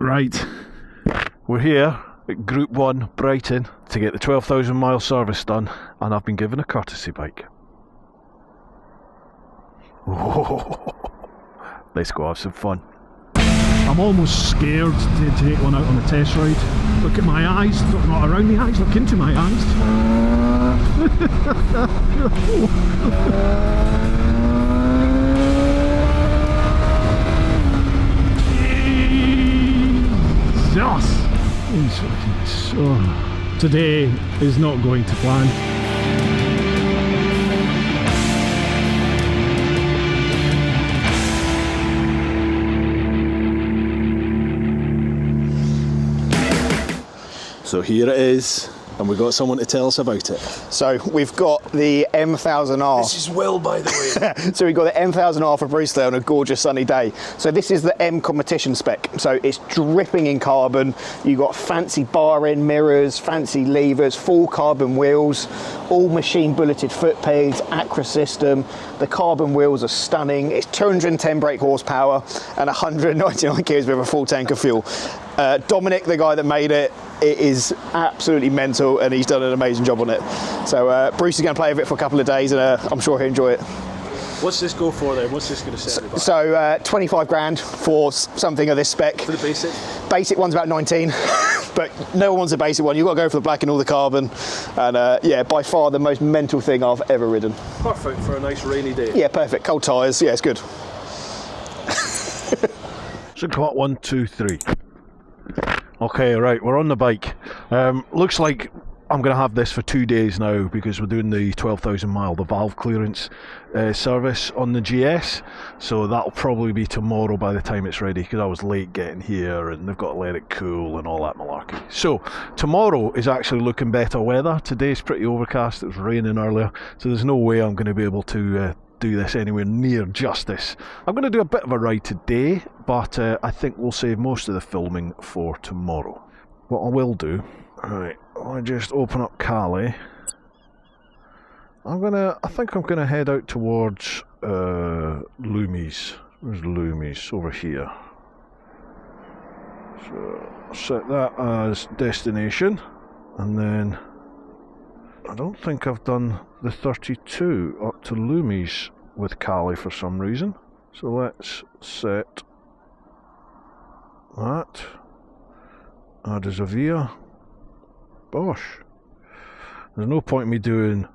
Right, we're here at Group 1 Brighton to get the 12,000 mile service done, and I've been given a courtesy bike. Oh, let's go have some fun. I'm almost scared to take one out on a test ride. Look at my eyes, not around the eyes, look into my eyes. Jesus! Oh, today is not going to plan. So here it is, and we've got someone to tell us about it. So we've got the M1000R. This is Will, by the way. So we've got the M1000R for Bruce there on a gorgeous sunny day. So this is the M competition spec. So it's dripping in carbon. You've got fancy bar end mirrors, fancy levers, full carbon wheels, all machine bulleted foot pegs, Acra system. The carbon wheels are stunning. It's 210 brake horsepower and 199 kilos with a full tank of fuel. Dominic, the guy that made it, it is absolutely mental, and he's done an amazing job on it. So Bruce is going to play with it for a couple of days, and I'm sure he'll enjoy it. What's this go for then? What's this going to set me back? So 25 grand for something of this spec. For the basic? Basic one's about 19, but no one wants a basic one. You've got to go for the black and all the carbon, and yeah, by far the most mental thing I've ever ridden. Perfect for a nice rainy day. Yeah, perfect. Cold tyres, yeah, it's good. So come on, 1, 2, 3. Okay, right, we're on the bike. Looks like I'm going to have this for 2 days now, because we're doing the 12,000 mile, the valve clearance service on the GS. So that'll probably be tomorrow by the time it's ready, because I was late getting here and they've got to let it cool and all that malarkey. So tomorrow is actually looking better weather. Today's pretty overcast, it was raining earlier, so there's no way I'm going to be able to do this anywhere near justice. I'm going to do a bit of a ride today, but I think we'll save most of the filming for tomorrow. What I will do, right, I'll just open up Cali. I think I'm gonna head out towards Loomies. Where's Loomies? Over here. So set that as destination, and then I don't think I've done the 32 up to Loomies with Cali for some reason. So let's set that. Add as a via. Bosh. There's no point in me doing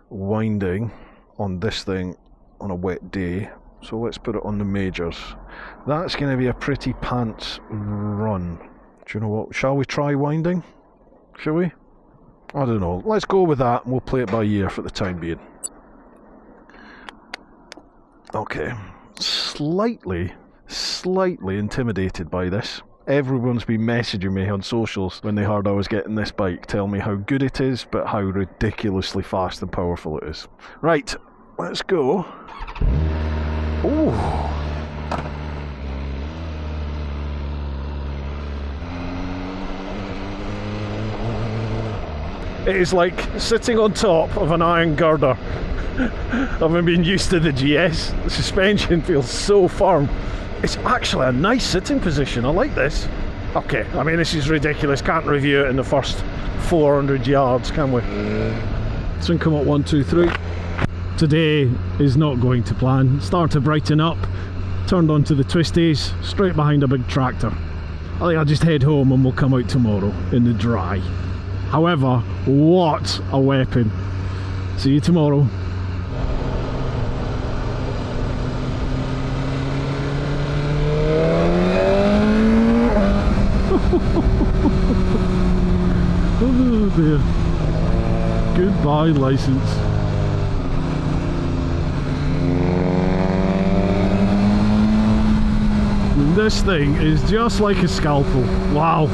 winding on this thing on a wet day, so let's put it on the majors. That's going to be a pretty pants run. Do you know what? Shall we try winding? Shall we? I don't know. Let's go with that, and we'll play it by ear for the time being. Okay. Slightly intimidated by this. Everyone's been messaging me on socials when they heard I was getting this bike, telling me how good it is, but how ridiculously fast and powerful it is. Right, let's go. Ooh. It is like sitting on top of an iron girder. I've been used to the GS. The suspension feels so firm. It's actually a nice sitting position. I like this. Okay, I mean, this is ridiculous. Can't review it in the first 400 yards, can we? So come up 1, 2, 3. Today is not going to plan. Start to brighten up. Turned onto the twisties, straight behind a big tractor. I think I'll just head home and we'll come out tomorrow in the dry. However, what a weapon. See you tomorrow. Oh dear. Goodbye, license. This thing is just like a scalpel. Wow.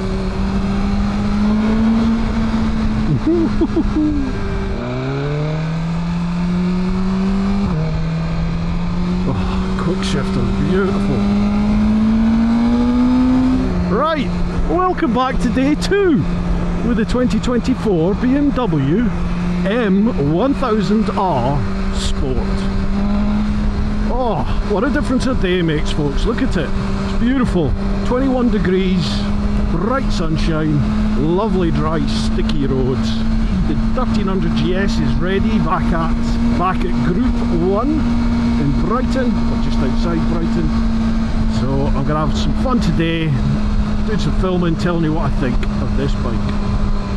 Oh, quick shifter, beautiful. Right, welcome back to day 2 with the 2024 BMW M1000R Sport. Oh, what a difference a day makes, folks. Look at it. It's Beautiful, 21 degrees, bright sunshine, lovely dry sticky roads. The 1300 GS is ready back at Group 1 in Brighton, or just outside Brighton. So I'm going to have some fun today, doing some filming, telling you what I think of this bike.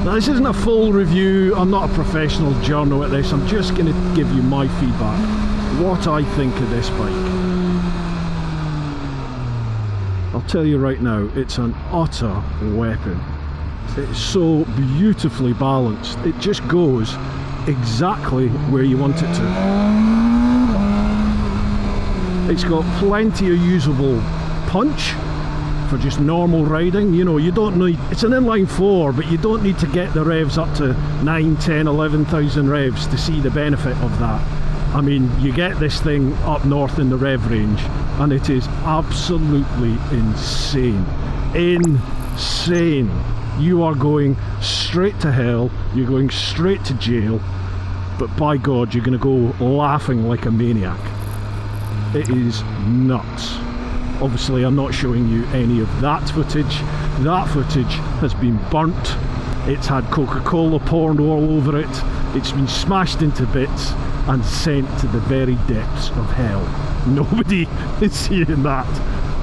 Now this isn't a full review, I'm not a professional journo at this, I'm just going to give you my feedback, what I think of this bike. I'll tell you right now, it's an utter weapon. It's so beautifully balanced, it just goes exactly where you want it to. It's got plenty of usable punch for just normal riding. You know, you don't need, it's an inline 4, but you don't need to get the revs up to 9, 10, 11,000 revs to see the benefit of that. I mean, you get this thing up north in the rev range and it is absolutely insane. Insane. You are going straight to hell, you're going straight to jail, but by God, you're going to go laughing like a maniac. It is nuts. Obviously, I'm not showing you any of that footage. That footage has been burnt. It's had Coca-Cola poured all over it. It's been smashed into bits and sent to the very depths of hell. Nobody is seeing that,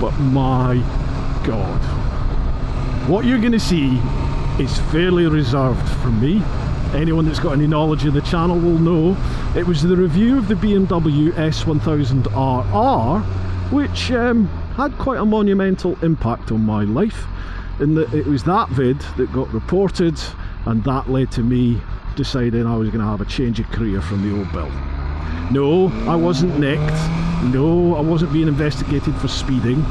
but my God. What you're going to see is fairly reserved from me. Anyone that's got any knowledge of the channel will know it was the review of the BMW S1000RR which had quite a monumental impact on my life, in that it was that vid that got reported and that led to me deciding I was going to have a change of career from the old bill. No, I wasn't nicked. No, I wasn't being investigated for speeding.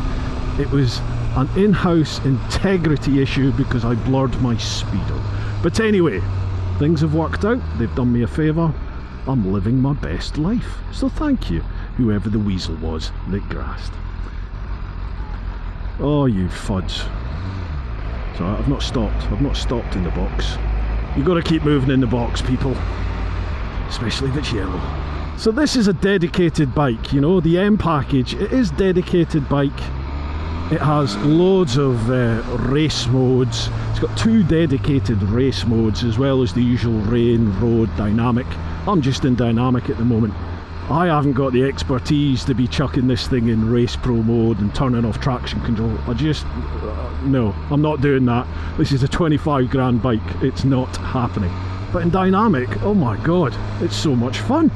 It was an in-house integrity issue because I blurred my speedo. But anyway, things have worked out. They've done me a favour. I'm living my best life. So thank you, whoever the weasel was that grassed. Oh, you fudge. So I've not stopped. I've not stopped in the box. You've got to keep moving in the box, people. Especially if it's yellow. So this is a dedicated bike, you know, the M package. It is dedicated bike. It has loads of race modes. It's got 2 dedicated race modes as well as the usual rain, road, dynamic. I'm just in dynamic at the moment. I haven't got the expertise to be chucking this thing in race pro mode and turning off traction control. I just, no, I'm not doing that. This is a 25 grand bike. It's not happening. But in dynamic, oh my God, it's so much fun.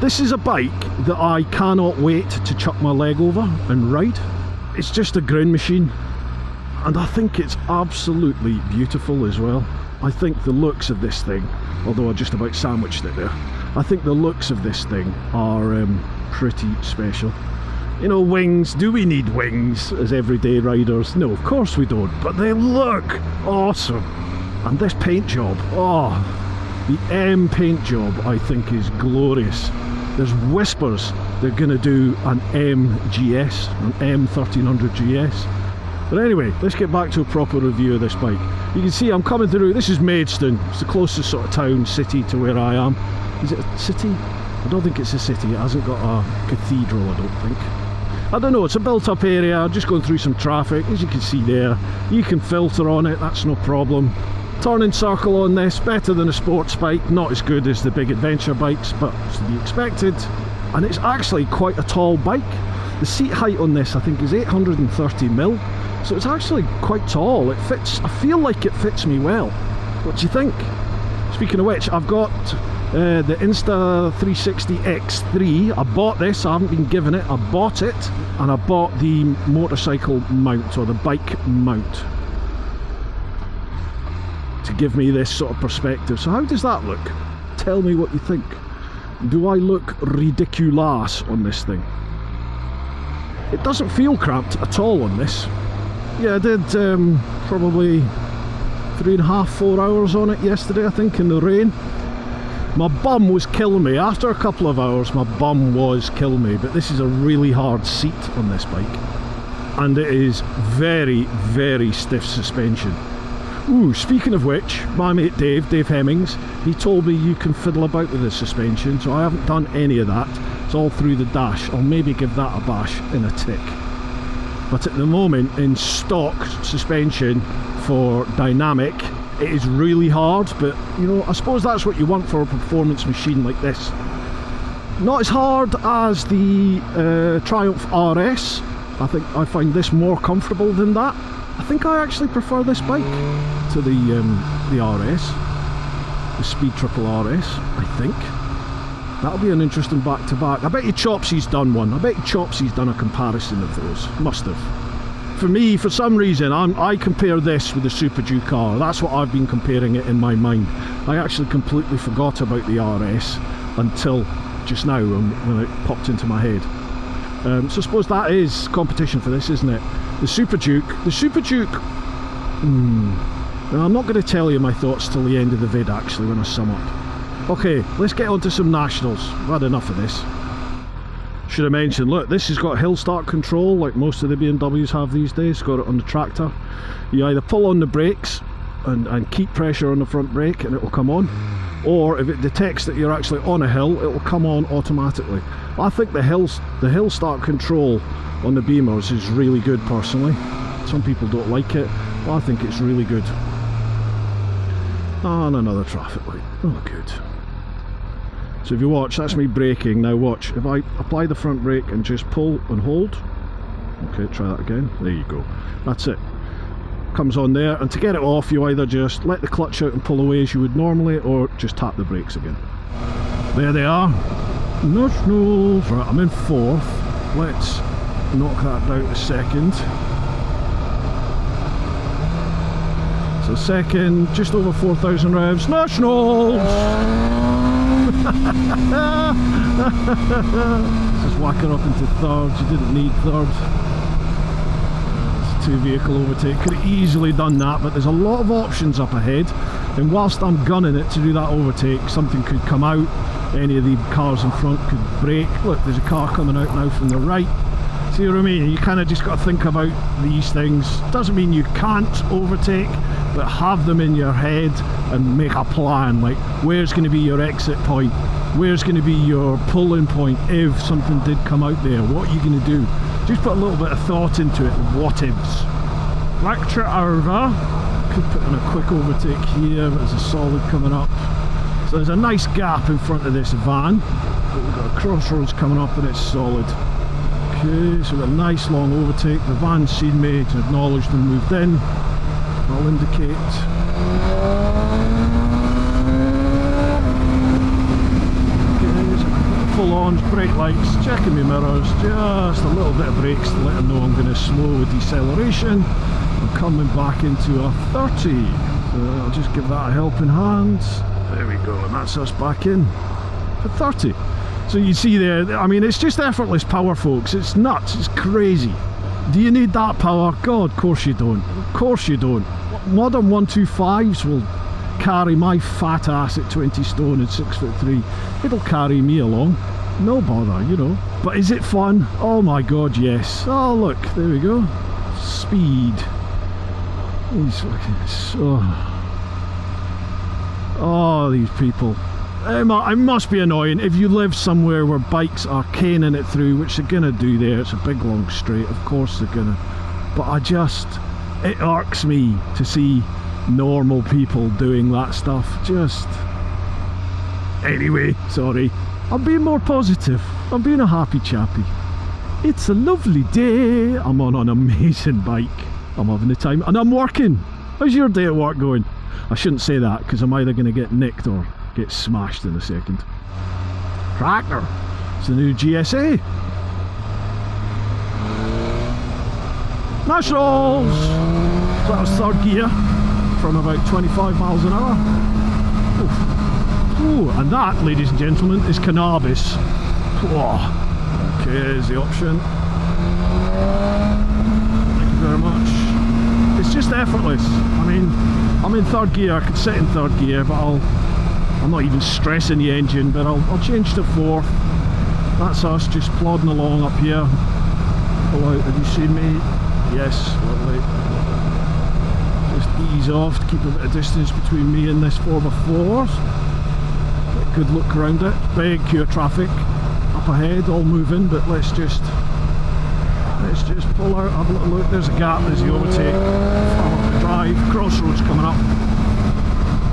This is a bike that I cannot wait to chuck my leg over and ride. It's just a grin machine, and I think it's absolutely beautiful as well. I think the looks of this thing, although I just about sandwiched it there, I think the looks of this thing are pretty special. You know, wings, do we need wings as everyday riders? No, of course we don't, but they look awesome. And this paint job, oh, the M paint job I think is glorious. There's whispers they're going to do an MGS, an M1300 GS. But anyway, let's get back to a proper review of this bike. You can see I'm coming through, this is Maidstone. It's the closest sort of town, city to where I am. Is it a city? I don't think it's a city. It hasn't got a cathedral, I don't think. I don't know, it's a built up area, just going through some traffic. As you can see there, you can filter on it, that's no problem. Turning circle on this, better than a sports bike, not as good as the big adventure bikes, but it's to be expected. And it's actually quite a tall bike. The seat height on this I think is 830mm, so it's actually quite tall. It fits, I feel like it fits me well. What do you think? Speaking of which, I've got the Insta360 X3. I bought this, I haven't been given it, I bought it, and I bought the motorcycle mount, or the bike mount, to give me this sort of perspective. So how does that look? Tell me what you think. Do I look ridiculous on this thing? It doesn't feel cramped at all on this. Yeah, I did probably 3.5, 4 hours on it yesterday, I think, in the rain. My bum was killing me. After a couple of hours, my bum was killing me, but this is a really hard seat on this bike. And it is very, very stiff suspension. Ooh, speaking of which, my mate Dave Hemmings, he told me you can fiddle about with the suspension, so I haven't done any of that. It's all through the dash. I'll maybe give that a bash in a tick. but at the moment in stock suspension for dynamic it is really hard, but you know, I suppose that's what you want for a performance machine like this. Not as hard as the Triumph RS. I think I find this more comfortable than that. I think I actually prefer this bike to the RS, the Speed Triple RS, I think. That'll be an interesting back-to-back. I bet you Chopsy's done one. I bet you Chopsy's done a comparison of those. Must have. For me, for some reason, I compare this with the Super Duke R. That's what I've been comparing it in my mind. I actually completely forgot about the RS until just now when it popped into my head. So I suppose that is competition for this, isn't it? The Super Duke. Now, I'm not going to tell you my thoughts till the end of the vid actually when I sum up. Okay, let's get on to some nationals. I've had enough of this. Should have mentioned, look, this has got hill start control like most of the BMWs have these days. Got it on the tractor. You either pull on the brakes and keep pressure on the front brake and it will come on, or if it detects that you're actually on a hill, it will come on automatically. I think the hill start control on the Beamers is really good personally. Some people don't like it, but I think it's really good. And another traffic light. Oh, good. So if you watch, that's me braking. Now watch, if I apply the front brake and just pull and hold. Okay, try that again. There you go. That's it. Comes on there, and to get it off you either just let the clutch out and pull away as you would normally, or just tap the brakes again. There they are. Nationals. Right, I'm in fourth. Let's knock that down to second. So second, just over 4,000 revs. Nationals. This is whacking up into third. You didn't need third. Two vehicle overtake. Could have easily done that, but there's a lot of options up ahead, and whilst I'm gunning it to do that overtake, something could come out. Any of the cars in front could brake. Look, there's a car coming out now from the right. See what I mean? You kind of just got to think about these things. Doesn't mean you can't overtake, but have them in your head and make a plan, like where's going to be your exit point, where's going to be your pull-in point if something did come out there, what are you going to do? Just put a little bit of thought into it, what ifs. Lecture over. Could put in a quick overtake here, but there's a solid coming up. So there's a nice gap in front of this van, but we've got a crossroads coming up and it's solid. Okay, so we've got a nice long overtake. The van's seen me, it's acknowledged and moved in. I'll indicate. Okay, so full on, brake lights, checking my mirrors, just a little bit of brakes to let them know I'm going to slow deceleration. I'm coming back into a 30. So I'll just give that a helping hand. There we go, and that's us back in for 30. So you see there, I mean, it's just effortless power, folks. It's nuts, it's crazy. Do you need that power? God, of course you don't. Of course you don't. Modern 125s will carry my fat ass at 20 stone and 6'3". It'll carry me along. No bother, you know. But is it fun? Oh my God, yes. Oh look, there we go. Speed. These fucking... Oh, these people. It must be annoying if you live somewhere where bikes are caning it through, which they're gonna do there. It's a big long straight, of course they're gonna. But it irks me to see normal people doing that stuff. Anyway, sorry. I'm being more positive. I'm being a happy chappy. It's a lovely day. I'm on an amazing bike. I'm having the time, and I'm working. How's your day at work going? I shouldn't say that because I'm either gonna get nicked or get smashed in a second. Tractor. It's the new GSA. Nationals. So that was third gear from about 25 miles an hour. Ooh, and that, ladies and gentlemen, is cannabis. Oh. Okay, there's the option. Thank you very much. It's just effortless. I mean, I'm in third gear. I could sit in third gear, but I'm not even stressing the engine, but I'll change to fourth. That's us just plodding along up here. Pull out, have you seen me? Yes, lovely. Just ease off to keep a bit of distance between me and this 4x4. Get a good look around it. Big queue of traffic up ahead, all moving, but let's just Let's just pull out, have a little look. There's a gap, there's the overtake. Up the drive, crossroads coming up.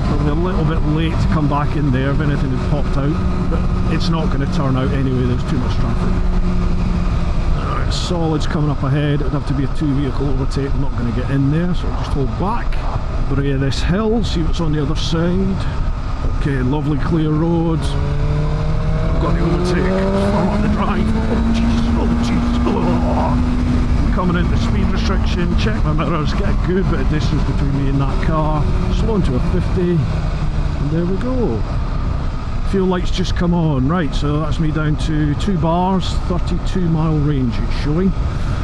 Probably a little bit late to come back in there if anything had popped out, but it's not going to turn out anyway, there's too much traffic. Alright, solids coming up ahead. It'd have to be a 2-vehicle overtake. I'm not going to get in there, so I'll just hold back. Bray this hill, see what's on the other side. Okay, lovely clear roads. I've got the overtake. I'm on the drive. Oh jeez, oh jeez, oh. Coming into speed restriction, check my mirrors, get a good bit of distance between me and that car. Slow into a 50, and there we go. Fuel lights just come on. Right, so that's me down to 2 bars, 32-mile range it's showing.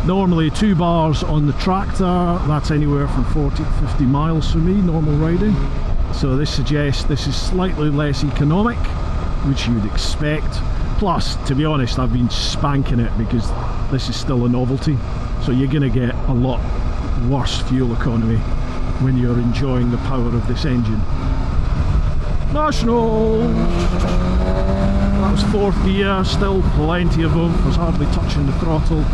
Normally 2 bars on the tractor, that's anywhere from 40 to 50 miles for me, normal riding. So this suggests this is slightly less economic, which you would expect. Plus, to be honest, I've been spanking it because this is still a novelty. So you're going to get a lot worse fuel economy when you're enjoying the power of this engine. National! That was 4th gear, still plenty of oomph, was hardly touching the throttle.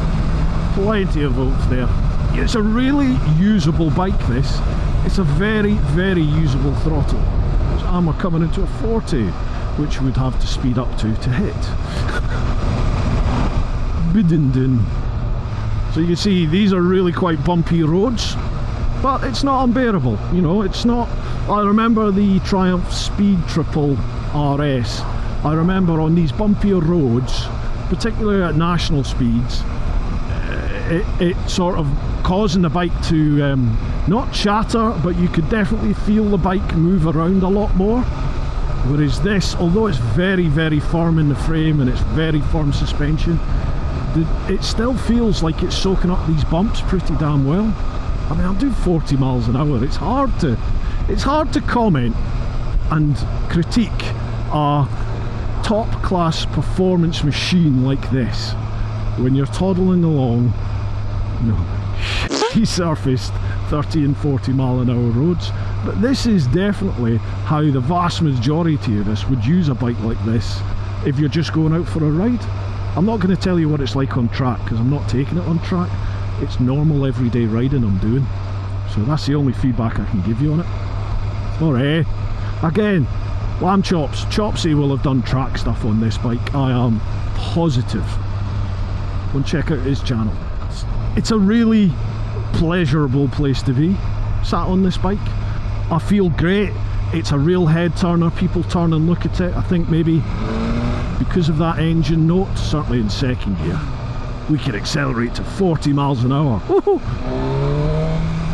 Plenty of oomph there. It's a really usable bike, this. It's a very, very usable throttle. And we're coming into a 40, which we'd have to speed up to hit. Bidindin. So you see, these are really quite bumpy roads, but it's not unbearable, you know, it's not. I remember the Triumph Speed Triple RS. I remember on these bumpier roads, particularly at national speeds, it sort of causing the bike to not chatter, but you could definitely feel the bike move around a lot more. Whereas this, although it's very, very firm in the frame and it's very firm suspension, it still feels like it's soaking up these bumps pretty damn well. I mean, I'll do 40 miles an hour. It's hard to comment and critique a top-class performance machine like this when you're toddling along, you know, surfaced 30 and 40 mile an hour roads. But this is definitely how the vast majority of us would use a bike like this if you're just going out for a ride. I'm not going to tell you what it's like on track because I'm not taking it on track. It's normal everyday riding I'm doing. So that's the only feedback I can give you on it. Alright, again, lamb chops. Chopsy will have done track stuff on this bike, I am positive. Go and check out his channel. It's a really pleasurable place to be, sat on this bike. I feel great. It's a real head turner. People turn and look at it. I think maybe because of that engine note, certainly in 2nd gear, we can accelerate to 40 miles an hour. Woohoo!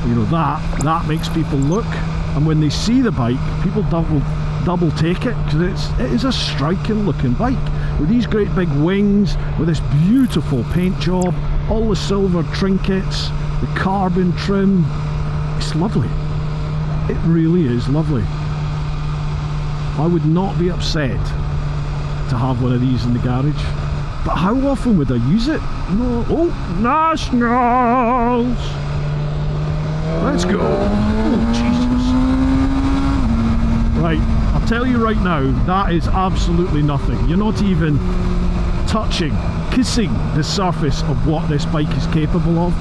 You know, that makes people look, and when they see the bike, people double take it, because it is a striking looking bike with these great big wings, with this beautiful paint job, all the silver trinkets, the carbon trim. It's lovely. It really is lovely. I would not be upset to have one of these in the garage, but how often would I use it? No. Oh, Nationals! Let's go. Oh, Jesus. Right, I'll tell you right now, that is absolutely nothing. You're not even touching, kissing the surface of what this bike is capable of.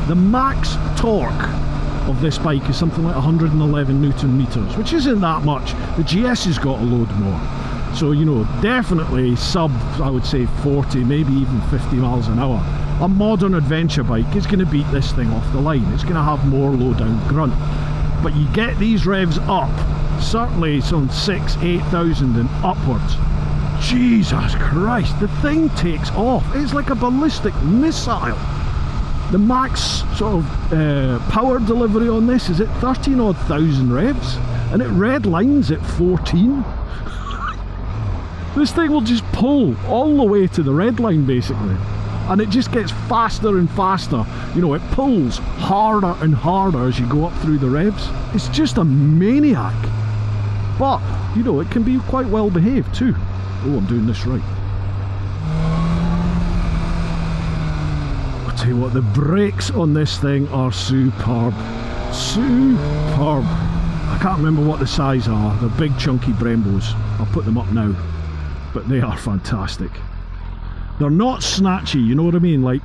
The max torque of this bike is something like 111 Newton meters, which isn't that much. The GS has got a load more. So, you know, definitely sub, I would say 40, maybe even 50 miles an hour. A modern adventure bike is going to beat this thing off the line. It's going to have more low down grunt. But you get these revs up, certainly some 8,000 and upwards. Jesus Christ, the thing takes off. It's like a ballistic missile. The max sort of power delivery on this is at 13,000 odd revs, and it red lines at 14. This thing will just pull all the way to the red line basically, and it just gets faster and faster. You know, it pulls harder and harder as you go up through the revs. It's just a maniac, but you know, it can be quite well behaved too. Oh, I'm doing this right. I'll tell you what, the brakes on this thing are superb. Superb. I can't remember what the size are. They're big chunky Brembos. I'll put them up now. But they are fantastic. They're not snatchy, you know what I mean? Like,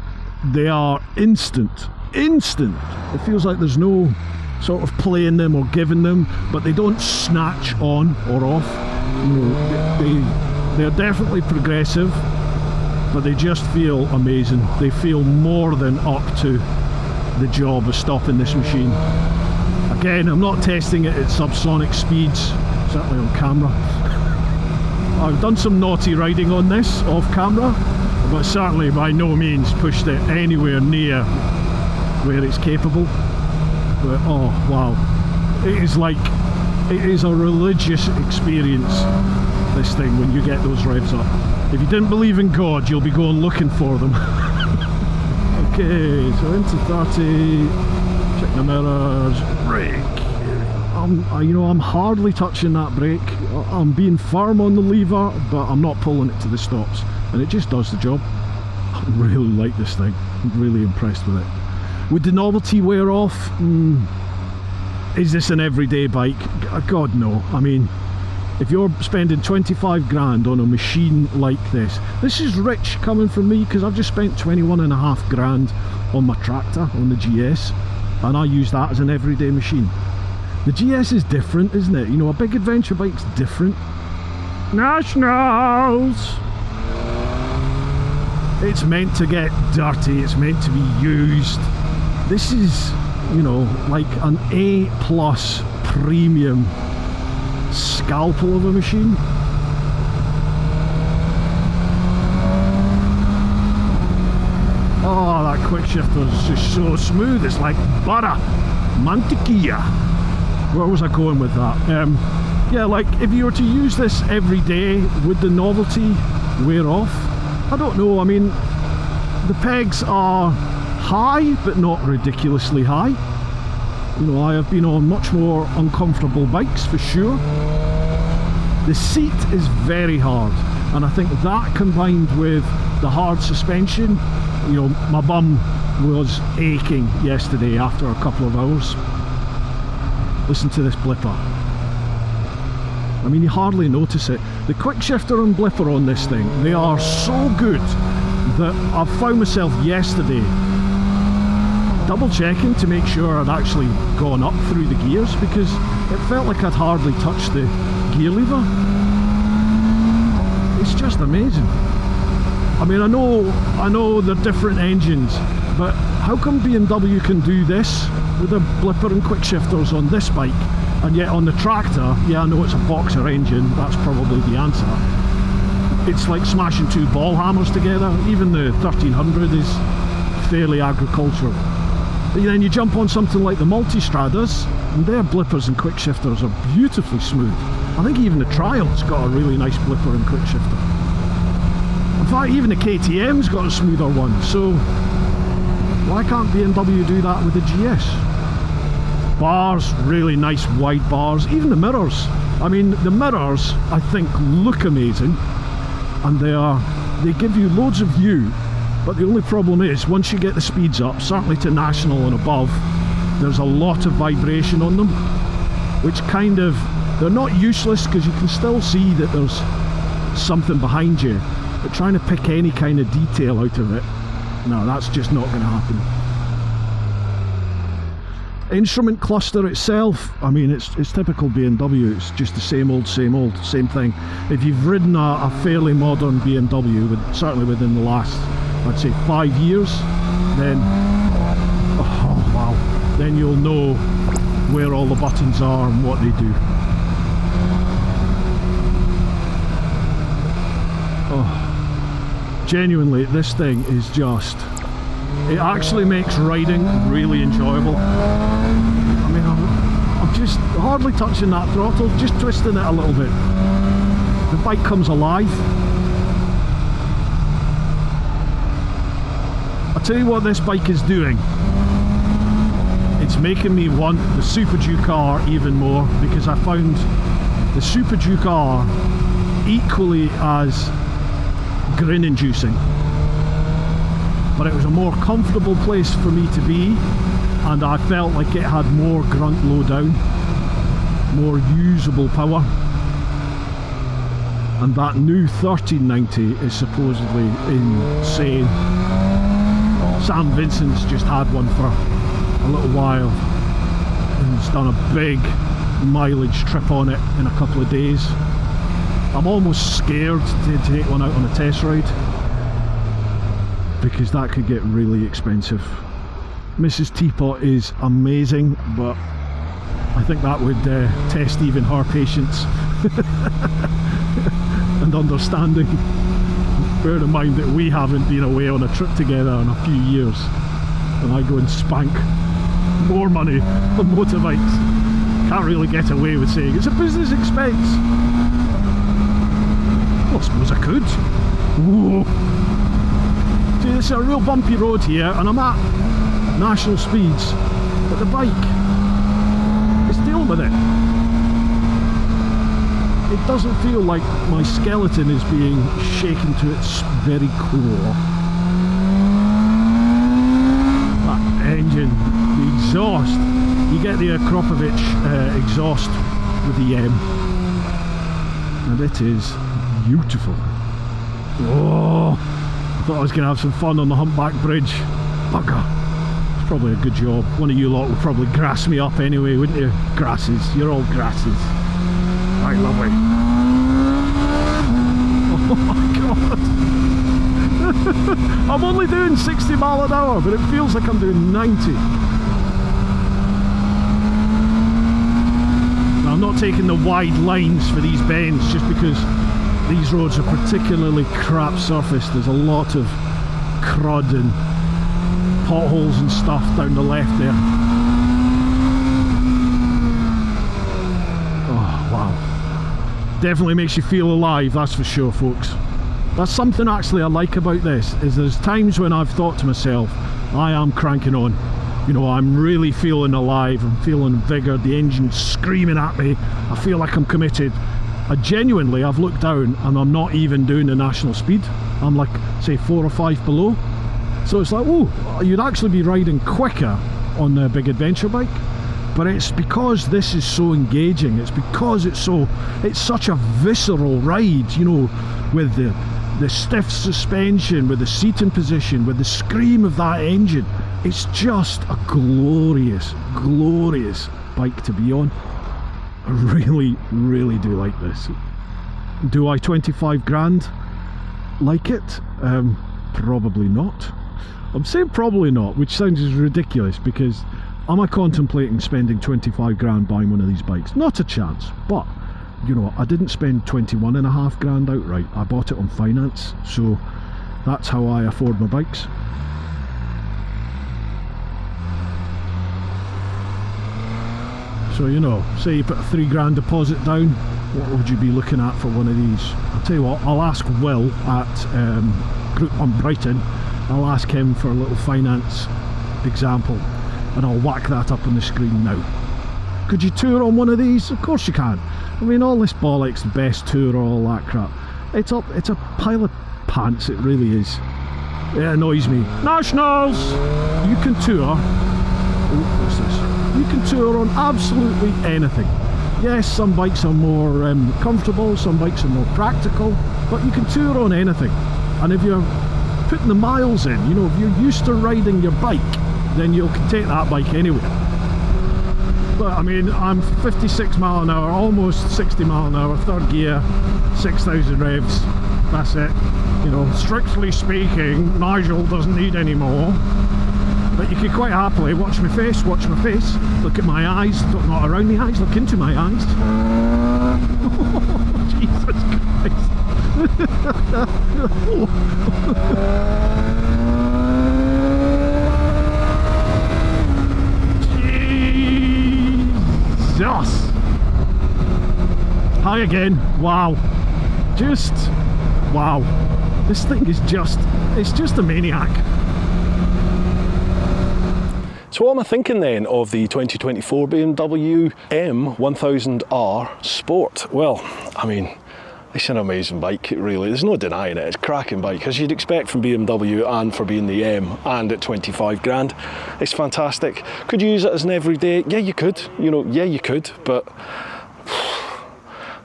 they are instant. It feels like there's no sort of playing them or giving them, but they don't snatch on or off. You know, they're definitely progressive, but they just feel amazing. They feel more than up to the job of stopping this machine. Again, I'm not testing it at subsonic speeds, certainly on camera. I've done some naughty riding on this off camera, but certainly by no means pushed it anywhere near where it's capable. But oh wow, it is a religious experience, this thing, when you get those revs up. If you didn't believe in God, you'll be going looking for them. Okay, so into 30, check the mirrors, brake. I'm hardly touching that brake. I'm being firm on the lever, but I'm not pulling it to the stops, and it just does the job. I really like this thing. I'm really impressed with it. Would the novelty wear off? Is this an everyday bike? God no. I mean, if you're spending 25 grand on a machine like this is rich coming from me, because I've just spent 21.5 grand on my tractor, on the GS, and I use that as an everyday machine. The GS is different, isn't it? You know, a big adventure bike's different. Nationals! It's meant to get dirty, it's meant to be used. This is, you know, like an A+ premium scalpel of a machine. Oh, that quick shifter is just so smooth, it's like butter. Mantequilla. Where was I going with that? Yeah, like if you were to use this every day, would the novelty wear off? I don't know. I mean, the pegs are high, but not ridiculously high. You know, I have been on much more uncomfortable bikes for sure. The seat is very hard, and I think that combined with the hard suspension, you know, my bum was aching yesterday after a couple of hours. Listen to this blipper. I mean, you hardly notice it. The quick shifter and blipper on this thing, they are so good that I found myself yesterday double checking to make sure I'd actually gone up through the gears, because it felt like I'd hardly touched the gear lever. It's just amazing. I mean, I know they're different engines, but how come BMW can do this with a blipper and quick shifters on this bike, and yet on the tractor, yeah, I know it's a boxer engine, that's probably the answer. It's like smashing two ball hammers together. Even the 1300 is fairly agricultural. But then you jump on something like the Multistradas, and their blippers and quick shifters are beautifully smooth. I think even the Trial's got a really nice blipper and quick shifter. In fact, even the KTM's got a smoother one, so why can't BMW do that with the GS? Bars, really nice wide bars, even the mirrors. I mean, the mirrors, I think, look amazing, and they give you loads of view. But the only problem is, once you get the speeds up, certainly to national and above, there's a lot of vibration on them, which kind of, they're not useless because you can still see that there's something behind you, but trying to pick any kind of detail out of it, no, that's just not going to happen. Instrument cluster itself, I mean, it's typical BMW. It's just the same old, same thing. If you've ridden a fairly modern BMW, certainly within the last, I'd say 5 years, then, oh wow, then you'll know where all the buttons are and what they do. Oh, genuinely, this thing is just, it actually makes riding really enjoyable. I mean, I'm just hardly touching that throttle, just twisting it a little bit. The bike comes alive. I'll tell you what this bike is doing. It's making me want the Super Duke R even more, because I found the Super Duke R equally as grin inducing. But it was a more comfortable place for me to be, and I felt like it had more grunt low down, more usable power. And that new 1390 is supposedly insane. Sam Vincent's just had one for a little while, and he's done a big mileage trip on it in a couple of days. I'm almost scared to take one out on a test ride, because that could get really expensive. Mrs. Teapot is amazing, but I think that would test even her patience and understanding. Bear in mind that we haven't been away on a trip together in a few years, and I go and spank more money on motorbikes. Can't really get away with saying it's a business expense. Well, I suppose I could. Whoa. See, this is a real bumpy road here, and I'm at national speeds, but the bike is dealing with it. It doesn't feel like my skeleton is being shaken to its very core. That engine, the exhaust, you get the Akropovich exhaust with the M, and it is beautiful. Oh, I thought I was going to have some fun on the humpback bridge. Bugger. It's probably a good job. One of you lot would probably grass me up anyway, wouldn't you? Grasses. You're all grasses. Right, lovely. Oh my god. I'm only doing 60 mile an hour, but it feels like I'm doing 90. Now, I'm not taking the wide lines for these bends just because these roads are particularly crap surface. There's a lot of crud and potholes and stuff down the left there. Oh wow, definitely makes you feel alive, that's for sure, folks. That's something actually I like about this, is there's times when I've thought to myself, I am cranking on, you know, I'm really feeling alive, I'm feeling vigour, the engine's screaming at me, I feel like I'm committed. Genuinely, I've looked down and I'm not even doing the national speed. I'm like, say, 4 or 5 below. So it's like, oh, you'd actually be riding quicker on the big adventure bike. But it's because this is so engaging. It's because it's such a visceral ride, you know, with the stiff suspension, with the seating position, with the scream of that engine. It's just a glorious, glorious bike to be on. I really, really do like this. Do I 25 grand like it? Probably not. I'm saying probably not, which sounds ridiculous, because am I contemplating spending 25 grand buying one of these bikes? Not a chance. But, you know, I didn't spend 21.5 grand outright. I bought it on finance, so that's how I afford my bikes. So, you know, say you put a 3 grand deposit down, what would you be looking at for one of these? I'll tell you what, I'll ask Will at Group 1 Brighton, I'll ask him for a little finance example, and I'll whack that up on the screen now. Could you tour on one of these? Of course you can. I mean, all this bollocks, the best tour, all that crap. It's a pile of pants, it really is. It annoys me. Nationals! You can tour. Oh, what's this? You can tour on absolutely anything. Yes, some bikes are more comfortable, some bikes are more practical, but you can tour on anything. And if you're putting the miles in, you know, if you're used to riding your bike, then you can take that bike anywhere. But I mean, I'm 56 mile an hour, almost 60 mile an hour, third gear, 6,000 revs, that's it. You know, strictly speaking, Nigel doesn't need any more. But you could quite happily watch my face, look at my eyes, not around the eyes, look into my eyes. Oh, Jesus Christ. Jesus. Hi again. Wow. Just wow. This thing is it's just a maniac. So what am I thinking then of the 2024 BMW M1000R Sport? Well, I mean, it's an amazing bike, really. There's no denying it. It's a cracking bike, as you'd expect from BMW and for being the M, and at 25 grand. It's fantastic. Could you use it as an everyday? Yeah, you could. You know, yeah, you could, but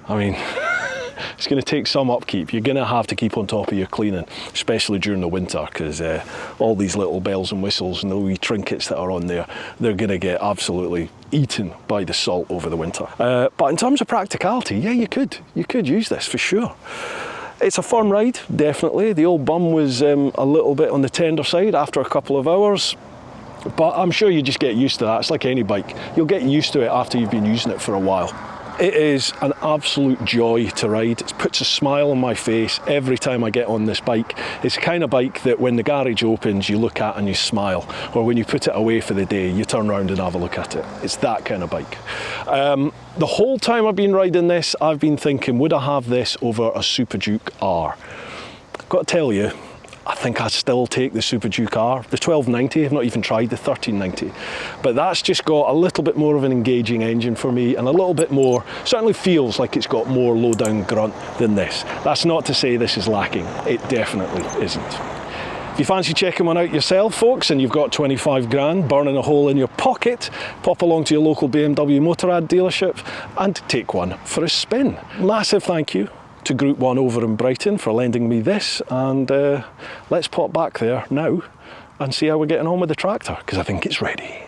I mean, It's going to take some upkeep. You're going to have to keep on top of your cleaning, especially during the winter, because all these little bells and whistles and the wee trinkets that are on there, they're going to get absolutely eaten by the salt over the winter. But in terms of practicality, yeah, you could use this for sure. It's a fun ride, definitely. The old bum was a little bit on the tender side after a couple of hours, but I'm sure you just get used to that. It's like any bike. You'll get used to it after you've been using it for a while. It is an absolute joy to ride. It puts a smile on my face every time I get on this bike. It's the kind of bike that when the garage opens, you look at and you smile, or when you put it away for the day, you turn around and have a look at it. It's that kind of bike. The whole time I've been riding this, I've been thinking, would I have this over a Super Duke R? I've got to tell you, I think I'd still take the Super Duke R. The 1290, I've not even tried the 1390. But that's just got a little bit more of an engaging engine for me, and a little bit more, certainly feels like it's got more low down grunt than this. That's not to say this is lacking, it definitely isn't. If you fancy checking one out yourself, folks, and you've got 25 grand burning a hole in your pocket, pop along to your local BMW Motorrad dealership and take one for a spin. Massive thank you to Group 1 over in Brighton for lending me this, and let's pop back there now and see how we're getting on with the tractor, because I think it's ready.